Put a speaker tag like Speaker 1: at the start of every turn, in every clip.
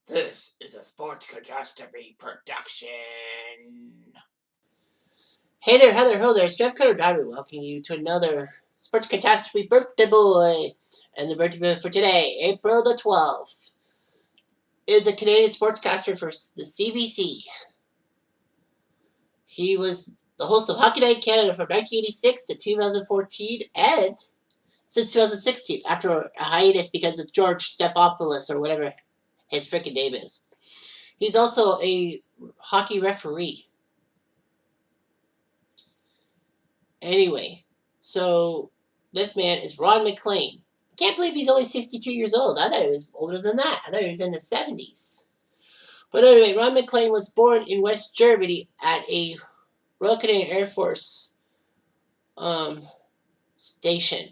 Speaker 1: This is a sports catastrophe production.
Speaker 2: Hey there, Heather, ho there, it's Jeff Cutter Driver welcoming you to another Sports Catastrophe Birthday Boy. And the birthday boy for today, April the 12th, is a Canadian sportscaster for the CBC. He was the host of Hockey Night in Canada from 1986 to 2014 and since 2016 after a hiatus because of George Stephanopoulos or whatever his freaking name is. He's also a hockey referee. Anyway, so this man is Ron MacLean. I can't believe he's only 62 years old. I thought he was older than that. I thought he was in his 70s. But anyway, Ron MacLean was born in West Germany at a Royal Canadian Air Force station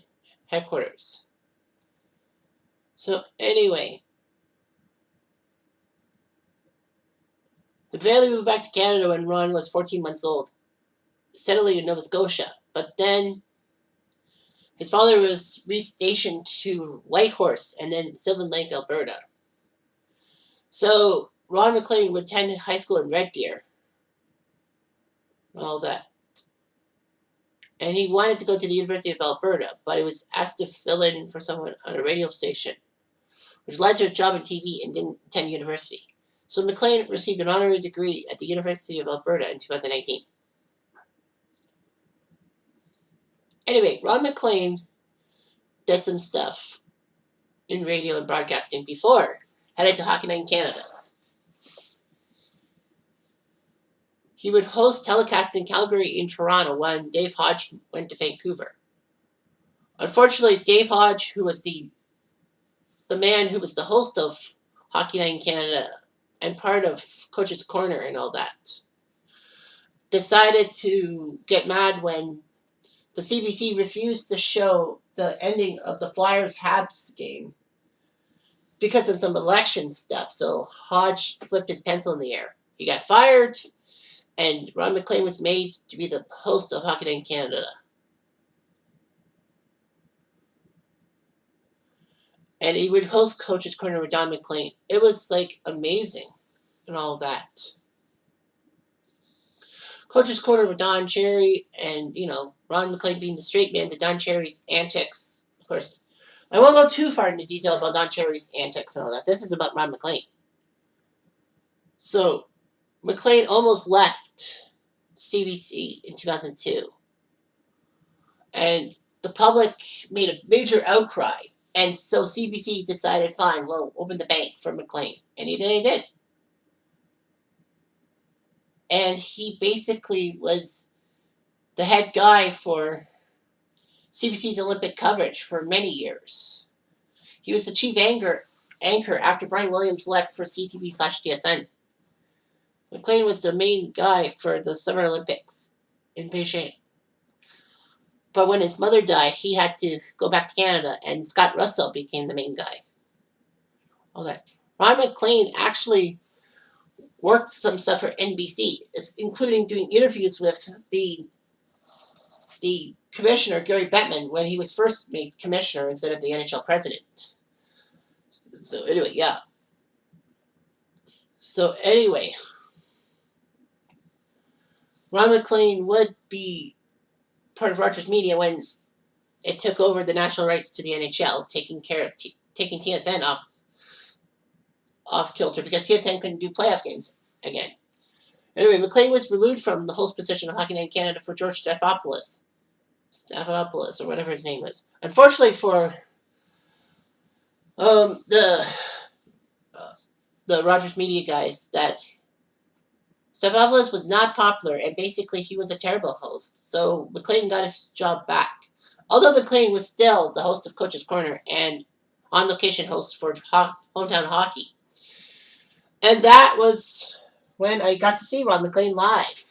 Speaker 2: headquarters. So anyway, the family moved back to Canada when Ron was 14 months old, settling in Nova Scotia. But then his father was restationed to Whitehorse and then Sylvan Lake, Alberta. So Ron MacLean would attend high school in Red Deer. All that. And he wanted to go to the University of Alberta, but he was asked to fill in for someone on a radio station, which led to a job in TV and didn't attend university. So MacLean received an honorary degree at the University of Alberta in 2018. Anyway, Ron MacLean did some stuff in radio and broadcasting before heading to Hockey Night in Canada. He would host telecasts in Calgary and Toronto when Dave Hodge went to Vancouver. Unfortunately, Dave Hodge, who was the man who was the host of Hockey Night in Canada and part of Coach's Corner and all that, decided to get mad when the CBC refused to show the ending of the Flyers-Habs game because of some election stuff. So Hodge flipped his pencil in the air. He got fired, and Ron MacLean was made to be the host of Hockey Night in Canada. And he would host Coach's Corner with Don MacLean. It was like amazing and all that. Coach's Corner with Don Cherry and, Ron MacLean being the straight man to Don Cherry's antics. Of course, I won't go too far into detail about Don Cherry's antics and all that. This is about Ron MacLean. So, MacLean almost left CBC in 2002. And the public made a major outcry. And so CBC decided, fine, we'll open the bank for MacLean. And he did. And he basically was the head guy for CBC's Olympic coverage for many years. He was the chief anchor after Brian Williams left for CTV/TSN. MacLean was the main guy for the Summer Olympics in Beijing. But when his mother died, he had to go back to Canada, and Scott Russell became the main guy. All that. Ron MacLean actually worked some stuff for NBC, including doing interviews with the commissioner, Gary Bettman, when he was first made commissioner instead of the NHL president. So anyway, yeah. So anyway, Ron MacLean would be part of Rogers Media when it took over the national rights to the NHL, taking TSN off kilter because TSN couldn't do playoff games again. Anyway, MacLean was removed from the host position of Hockey Night in Canada for George Stephanopoulos, or whatever his name was. Unfortunately for the Rogers Media guys, that Stephanopoulos was not popular, and basically he was a terrible host. So MacLean got his job back. Although MacLean was still the host of Coach's Corner and on-location host for Hometown Hockey. And that was when I got to see Ron MacLean live.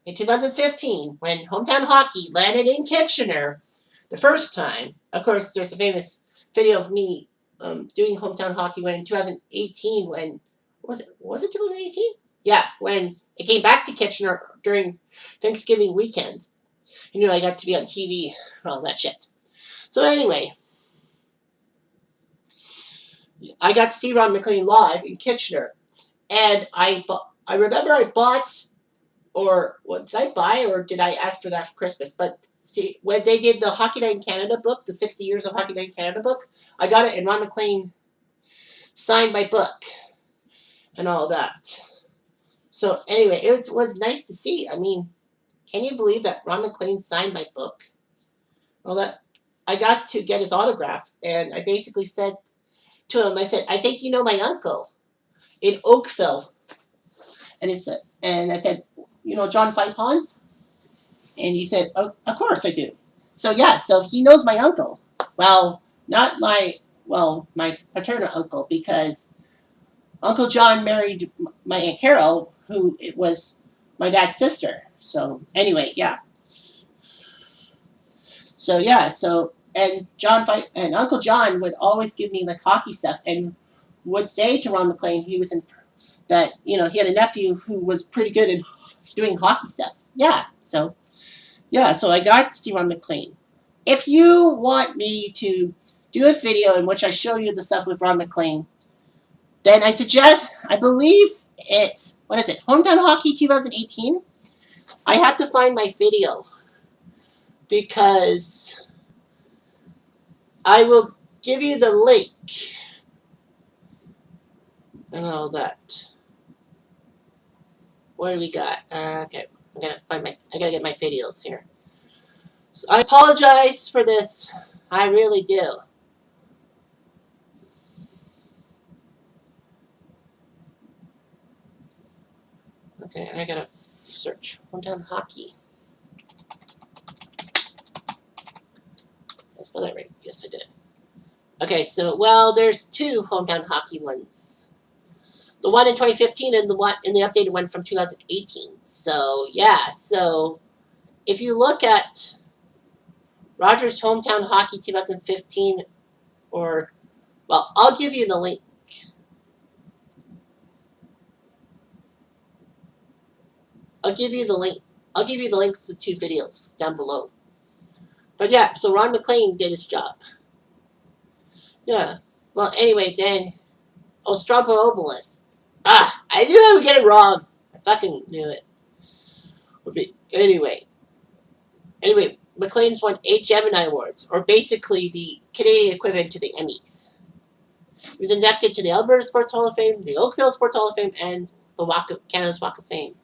Speaker 2: In 2015, when Hometown Hockey landed in Kitchener the first time. Of course, there's a famous video of me doing Hometown Hockey when in 2018, when, was it 2018? Yeah, when it came back to Kitchener during Thanksgiving weekend. I got to be on TV and all that shit. So anyway, I got to see Ron MacLean live in Kitchener, and I remember I bought, or what did I buy, or did I ask for that for Christmas? But see, when they did the Hockey Night in Canada book, the 60 Years of Hockey Night in Canada book, I got it, and Ron MacLean signed my book and all that. So anyway, it was nice to see. I mean, can you believe that Ron MacLean signed my book? Well, that I got to get his autograph, and I basically said to him, I said, I think you know my uncle in Oakville, and I said, you know John Fipon, and he said, oh, of course I do. So yeah, so he knows my uncle. Well, not my paternal uncle, because Uncle John married my Aunt Carol, who it was my dad's sister. So anyway, yeah. So yeah, so and and Uncle John would always give me like hockey stuff, and would say to Ron MacLean he was in that he had a nephew who was pretty good in doing hockey stuff. So I got to see Ron MacLean. If you want me to do a video in which I show you the stuff with Ron MacLean, then I believe it's, what is it, Hometown Hockey 2018. I have to find my video, because I will give you the link and all that. What do we got? Okay, I gotta get my videos here. So I apologize for this. I really do. Okay, I gotta search Hometown Hockey. Did I spell that right? Yes, I did. Okay, so there's two Hometown Hockey ones. The one in 2015 and the updated one from 2018. So yeah, so if you look at Rogers Hometown Hockey 2015, I'll give you the link. I'll give you the link. I'll give you the links to the two videos down below. But yeah, so Ron MacLean did his job. Yeah. Well, anyway, then Ostropolis. I knew I would get it wrong. I fucking knew it. Anyway, MacLean's won 8 Gemini Awards, or basically the Canadian equivalent to the Emmys. He was inducted to the Alberta Sports Hall of Fame, the Oakville Sports Hall of Fame, and the Canada's Walk of Fame.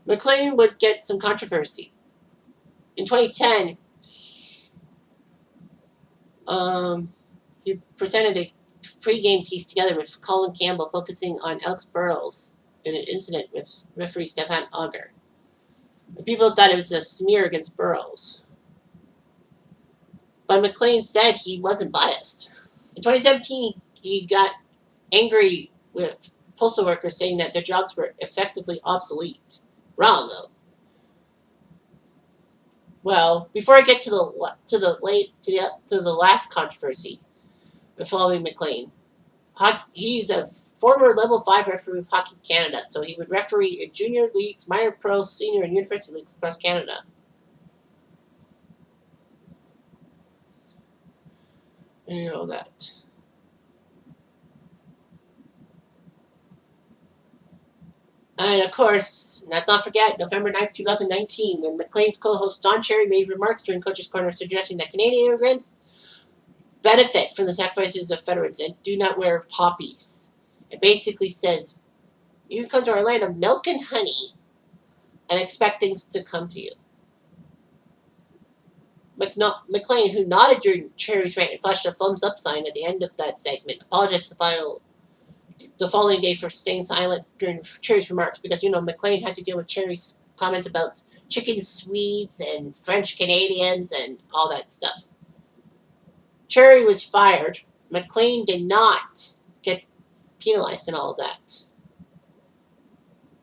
Speaker 2: MacLean would get some controversy. In 2010, he presented a pre-game piece together with Colin Campbell, focusing on Alex Burrows in an incident with referee Stefan Auger. People thought it was a smear against Burrows. But MacLean said he wasn't biased. In 2017, he got angry with postal workers, saying that their jobs were effectively obsolete. Wrong, though. Well, before I get to the last controversy following MacLean, he's a former Level 5 referee of Hockey Canada, so he would referee in junior leagues, minor pro, senior, and university leagues across Canada. And you know that. And of course, let's not forget November 9th, 2019, when MacLean's co-host Don Cherry made remarks during Coach's Corner suggesting that Canadian immigrants benefit from the sacrifices of veterans and do not wear poppies. It basically says, you come to our land of milk and honey and expect things to come to you. MacLean, who nodded during Cherry's rant and flashed a thumbs up sign at the end of that segment, apologized the following day for staying silent during Cherry's remarks, because MacLean had to deal with Cherry's comments about chicken Swedes and French Canadians and all that stuff. Cherry was fired. MacLean did not get penalized and all that.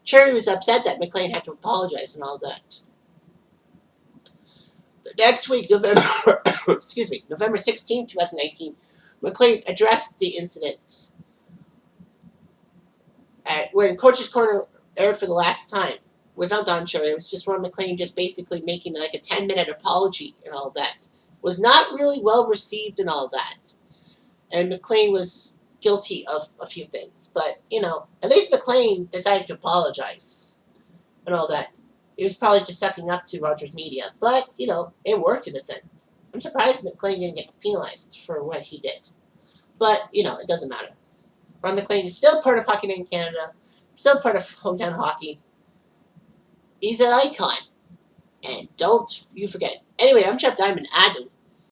Speaker 2: Cherry was upset that MacLean had to apologize and all that. The next week, November 16, 2019, MacLean addressed the incident when Coach's Corner aired for the last time without Don Cherry. It was just Ron MacLean just basically making like a 10-minute apology and all that. Was not really well received and all that. and MacLean was guilty of a few things. But at least MacLean decided to apologize and all that. He was probably just sucking up to Rogers Media, but it worked in a sense. I'm surprised MacLean didn't get penalized for what he did, but it doesn't matter. Ron MacLean is still part of Hockey Night in Canada, still part of hometown hockey. He's an icon, and don't you forget it. Anyway, I'm Chef Diamond. Adu.